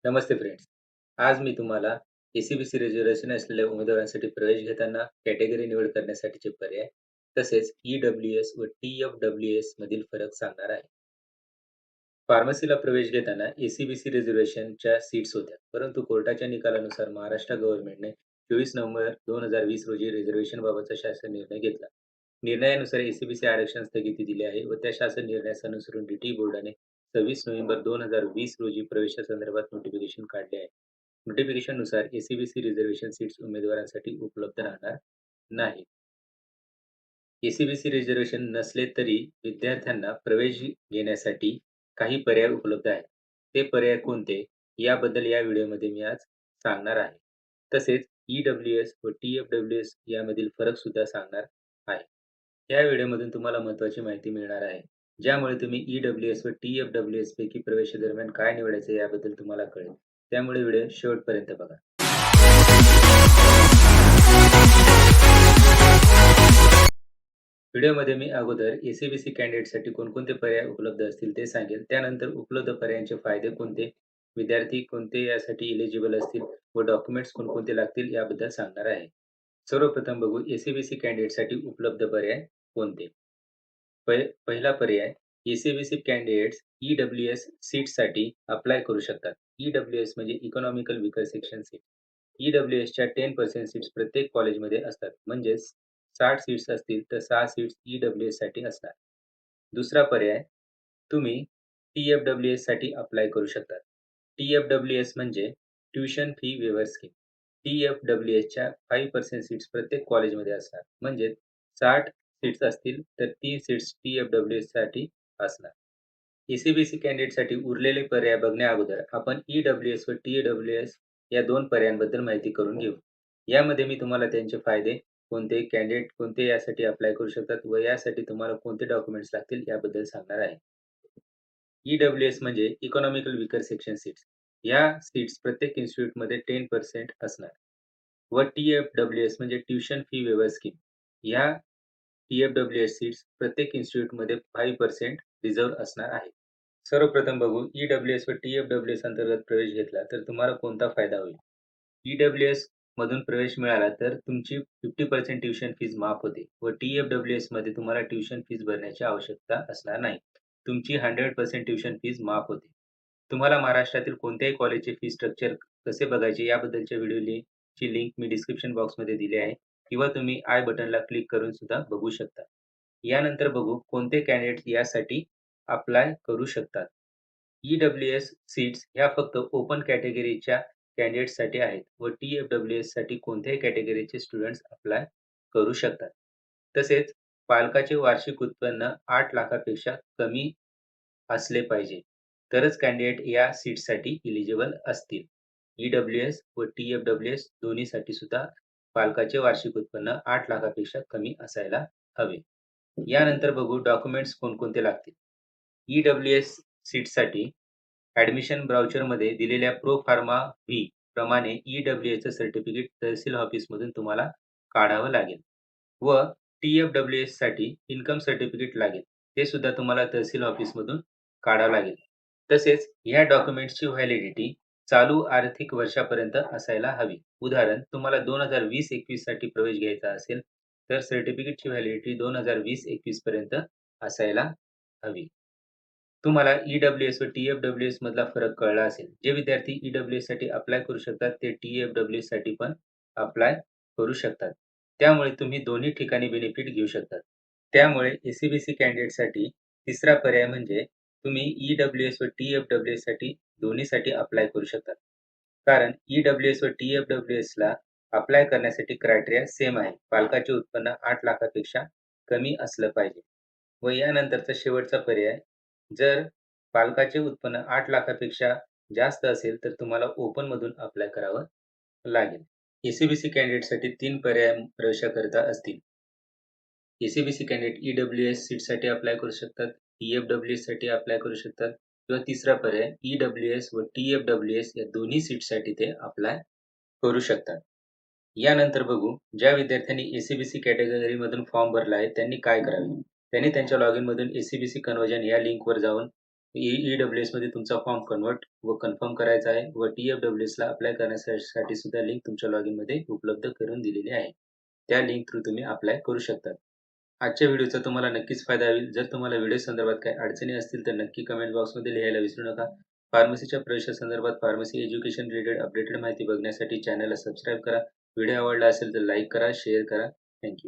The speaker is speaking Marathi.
नमस्ते फ्रेंड्स. आज मी तुम्हाला एस-सी-बी-सी रिझर्व्हेशन असलेल्या उमेदवारांसाठी प्रवेश घेताना कॅटेगरी निवड करण्यासाठीचे पर्याय, तसेच ई-डब्ल्यू-एस व टी-एफ-डब्ल्यू-एस मधील फरक सांगणार आहे. फार्मसीला प्रवेश घेताना एस-सी-बी-सी रिझर्व्हेशनच्या सीट्स होत्या, परंतु कोर्टाच्या निकालानुसार महाराष्ट्र गव्हर्नमेंटने 24 नोव्हेंबर 2020 रोजी रिझर्व्हेशनबाबतचा शासन निर्णय घेतला. निर्णयानुसार एस-सी-बी-सी आरक्षण स्थगिती दिली आहे व त्या शासन निर्णयास अनुसरून डी-टी बोर्डाने 26 नोव्हेंबर 2020 रोजी प्रवेशासंदर्भात नोटिफिकेशन काढले आहे. नोटिफिकेशननुसार एस-सी-बी-सी रिझर्व्हेशन सीट्स उमेदवारांसाठी उपलब्ध राहणार नाहीत. एस-सी-बी-सी रिझर्व्हेशन नसले तरी विद्यार्थ्यांना प्रवेश घेण्यासाठी काही पर्याय उपलब्ध आहेत. ते पर्याय कोणते? याबद्दल या व्हिडिओमध्ये मी आज सांगणार आहे. तसेच ई-डब्ल्यू-एस व टी-एफ-डब्ल्यू-एस यामधील फरकसुद्धा सांगणार आहे. या व्हिडिओमधून तुम्हाला महत्त्वाची माहिती मिळणार आहे, ज्यामुळे तुम्ही ई-डब्ल्यू-एस व टी-एफ-डब्ल्यू-एस पैकी प्रवेशादरम्यान काय निवडायचे याबद्दल तुम्हाला कळेल. त्यामुळे व्हिडिओ शेवटपर्यंत बघा. व्हिडिओमध्ये मी अगोदर एस-सी-बी-सी कॅन्डिडेटसाठी कोणकोणते पर्याय उपलब्ध असतील ते सांगेल. त्यानंतर उपलब्ध पर्यायांचे फायदे कोणते, विद्यार्थी कोणते यासाठी एलिजिबल असतील व डॉक्युमेंट्स कोणकोणते लागतील याबद्दल सांगणार आहे. सर्वप्रथम बघू एस-सी-बी-सी कॅन्डिडेटसाठी उपलब्ध पर्याय कोणते. पहिला पर्याय एस-सी-बी-सी कॅन्डिडेट्स ई-डब्ल्यू-एस सीट्ससाठी अप्लाय करू शकतात. ई-डब्ल्यू-एस म्हणजे इकॉनॉमिकल वीकर सेक्शन सीट. ई-डब्ल्यू-एसच्या 10% सीट्स प्रत्येक कॉलेजमध्ये असतात. म्हणजेच 60 सीट्स असतील तर 6 सीट्स ई-डब्ल्यू-एससाठी असणार. दुसरा पर्याय, तुम्ही टी-एफ-डब्ल्यू-एससाठी अप्लाय करू शकता. टी-एफ-डब्ल्यू-एस म्हणजे tuition fee waiver scheme. टी-एफ-डब्ल्यू-एसच्या 5% seats प्रत्येक कॉलेजमध्ये असणार. म्हणजे 60 सीट्स असतील तर 3 सीट्स टी-एफ-डब्ल्यू-एससाठी असणार. एस-सी-बी-सी कॅन्डिडेटसाठी उरलेले पर्याय बघण्याअगोदर आपण ई-डब्ल्यू-एस व टी-डब्ल्यू-एस या 2 पर्यायांबद्दल माहिती करून घेऊ. यामध्ये मी तुम्हाला त्यांचे फायदे, कोणते कॅन्डिडेट कोणते यासाठी अप्लाय करू शकतात व यासाठी तुम्हाला कोणते डॉक्युमेंट्स लागतील याबद्दल सांगणार आहे. ई-डब्ल्यू-एस म्हणजे इकॉनॉमिकल वीकर सेक्शन सीट्स. या सीट्स प्रत्येक इन्स्टिट्यूटमध्ये 10% असणार व टी-एफ-डब्ल्यू-एस म्हणजे ट्युशन फी वेव्हर स्कीम. या टी-एफ-डब्ल्यू-एस सीट्स प्रत्येक इन्स्टिट्यूटमध्ये 5% रिझर्व्ह असणार आहे. सर्वप्रथम बघू ई-डब्ल्यू-एस व टी-एफ-डब्ल्यू-एस अंतर्गत प्रवेश घेतला तर तुम्हाला कोणता फायदा होईल. ई-डब्ल्यू-एस मधून प्रवेश मिळाला तर तुमची 50% ट्युशन फीज माफ होते व टी-एफ-डब्ल्यू-एस मध्ये तुम्हाला ट्युशन फीज भरण्याची आवश्यकता असणार नाही. तुमची 100% ट्युशन फीज माफ होते. तुम्हाला महाराष्ट्रातील कोणत्याही कॉलेजचे फी स्ट्रक्चर कसे बघायचे याबद्दलच्या व्हिडिओची लिंक मी डिस्क्रिप्शन बॉक्समध्ये दिली आहे किंवा तुम्ही आय बटनला क्लिक करून सुद्धा बघू शकता. यानंतर बघू कोणते कॅन्डिडेट यासाठी अप्लाय करू शकतात. ई-डब्ल्यू-एस सीट्स ह्या फक्त ओपन कॅटेगरीच्या कॅन्डिडेट्ससाठी आहेत व टी-एफ-डब्ल्यू-एससाठी कोणत्याही कॅटेगरीचे स्टुडंट्स अप्लाय करू शकतात. तसेच पालकाचे वार्षिक उत्पन्न 8 लाखापेक्षा कमी असले पाहिजे, तरच कॅन्डिडेट या सीट्ससाठी एलिजिबल असतील. ई-डब्ल्यू-एस व टी-एफ-डब्ल्यू-एस दोन्हीसाठी सुद्धा पालकाचे वार्षिक उत्पन्न 8 लाखापेक्षा कमी असायला हवे. यानंतर बघू डॉक्युमेंट्स कोणकोणते लागतील. ई-डब्ल्यू-एस सीटसाठी ॲडमिशन ब्राउचरमध्ये दिलेल्या प्रो फार्मा व्ही प्रमाणे ई-डब्ल्यू-एसचं सर्टिफिकेट तहसील ऑफिसमधून तुम्हाला काढावं लागेल व टी-एफ-डब्ल्यू-एससाठी इन्कम सर्टिफिकेट लागेल. ते सुद्धा तुम्हाला तहसील ऑफिसमधून काढावं लागेल. तसेच ह्या डॉक्युमेंट्सची व्हॅलिडिटी चालू आर्थिक वर्षापर्यंत असायला हवी. उदाहरण, तुम्हाला 2020-21 साठी प्रवेश घ्यायचा असेल तर सर्टिफिकेटची व्हॅलिडिटी 2020-21 पर्यंत असायला हवी. तुम्हाला ई-डब्ल्यू-एस व टी-एफ-डब्ल्यू-एस मधला फरक कळला असेल. जे विद्यार्थी ई-डब्ल्यू-एस साठी अप्लाय करू शकतात ते टी-एफ-डब्ल्यू-एस साठी पण अप्लाय करू शकतात. त्यामुळे तुम्ही दोन्ही ठिकाणी बेनिफिट घेऊ शकतात. त्यामुळे एस-सी-बी-सी कॅन्डिडेटसाठी तिसरा पर्याय म्हणजे तुम्ही ई-डब्ल्यू-एस व टी-एफ-डब्ल्यू-एस साठी दोन्हीसाठी अप्लाय करू शकता. कारण ई-डब्ल्यू-एस व टी-एफ-डब्ल्यू-एसला अप्लाय करण्यासाठी क्रायटेरिया सेम आहे. पालकाचे उत्पन्न 8 लाखापेक्षा कमी असलं पाहिजे. व यानंतरचा शेवटचा पर्याय, जर पालकाचे उत्पन्न 8 लाखापेक्षा जास्त असेल तर तुम्हाला ओपनमधून अप्लाय करावं लागेल. एस-सी-बी-सी कॅन्डिडेटसाठी 3 पर्याय प्रवेशाकरिता असतील. एस-सी-बी-सी कॅन्डिडेट ई-डब्ल्यू-एस सीटसाठी अप्लाय करू शकतात, टी-एफ-डब्ल्यू-एस साठी अप्लाय करू शकतात किंवा तिसरा पर्याय ई-डब्ल्यू-एस व टी-एफ-डब्ल्यू-एस या दोन्ही सीटसाठी ते अप्लाय करू शकतात. यानंतर बघू, ज्या विद्यार्थ्यांनी एस-सी-बी-सी कॅटेगरीमधून फॉर्म भरला आहे त्यांनी काय करावे. त्यांनी त्यांच्या लॉगिनमधून एस-सी-बी-सी कन्व्हर्जन या लिंकवर जाऊन ई-डब्ल्यू-एसमध्ये तुमचा फॉर्म कन्व्हर्ट व कन्फर्म करायचा आहे व टी-एफ-डब्ल्यू-एसला अप्लाय करण्यासाठी सुद्धा लिंक तुमच्या लॉगिनमध्ये उपलब्ध करून दिलेली आहे. त्या लिंक थ्रू तुम्ही अप्लाय करू शकता. आजच्या व्हिडिओचा तुम्हाला नक्कीच फायदा होईल. जर तुम्हाला व्हिडिओ संदर्भात काही अडचणी असतील तर नक्की कमेंट बॉक्समध्ये लिहायला विसरू नका. फार्मसीच्या प्रवेशासंदर्भात फार्मसी एज्युकेशन रिलेटेड अपडेटेड माहिती बघण्यासाठी चॅनलला सबस्क्राईब करा. व्हिडिओ आवडला असेल तर लाईक करा, शेअर करा. थँक